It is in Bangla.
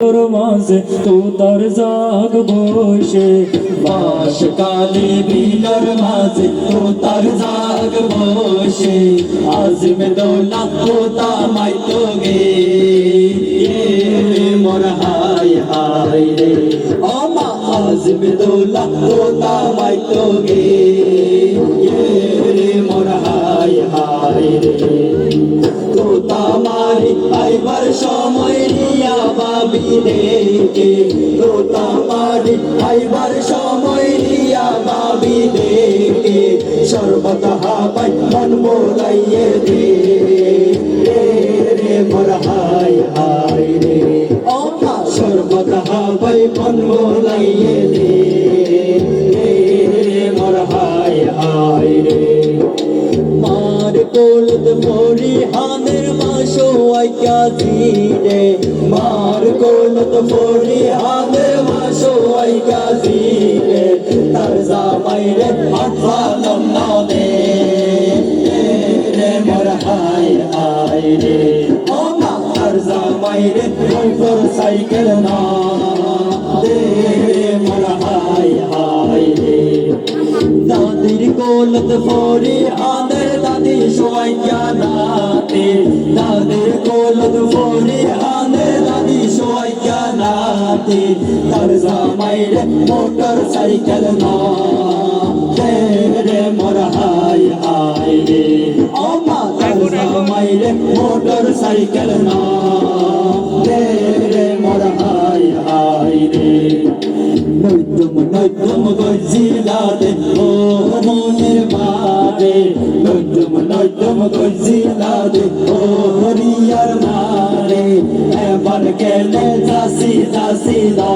তোর মাঝে তো তার জাগ বসে বাস কালে বিলর মাঝে তো তার জাগ বসে আজমে দৌলা তো তামাই তো গে মোর হাই হাই রে ও মা আজমে দৌলা তো তামাই তো গে মোর হাই হাই রে তো তামারি আইবার সময় নিয়া বাবি দেখে তো তামারি আইবার সময় নিয়া বাবি দেখে সর্বত হাবাই মন বোলাইয়ে দে রে মোর হাই হাই রে ও মা সর্বত হাবাই মন বোলাইয়ে দে রে মোর হাই হাই রে মার কোলদ মোরি হানের মাসো আইয়া জিরে মার কোলদ মোরি হানের মাসো আইয়া জিরে তার জামাই রে আঠালম না দে রে মোর হাই হাই রে ও মা তার জামাই রে মোটর সাইকেল না দে মোর হাই হাই রে দাদির কোলত ফোরি হানের দাদি সোয়াইয়া নাতে দাদির কোলত ফোরি হানের দাদি সোয়াইয়া নাতে তার জামাই রে মোটর সাইকেল না রে মোর হাই হাই রে ও মা তার জামাই রে মোটর সাইকেল না রে মোর হাই হাই রে নৈতুম গজিলাতে ও মনের মারে নৈতুম গজিলাতে ও হরিয়ার মারে এবার গেলে যাসি যাসি দা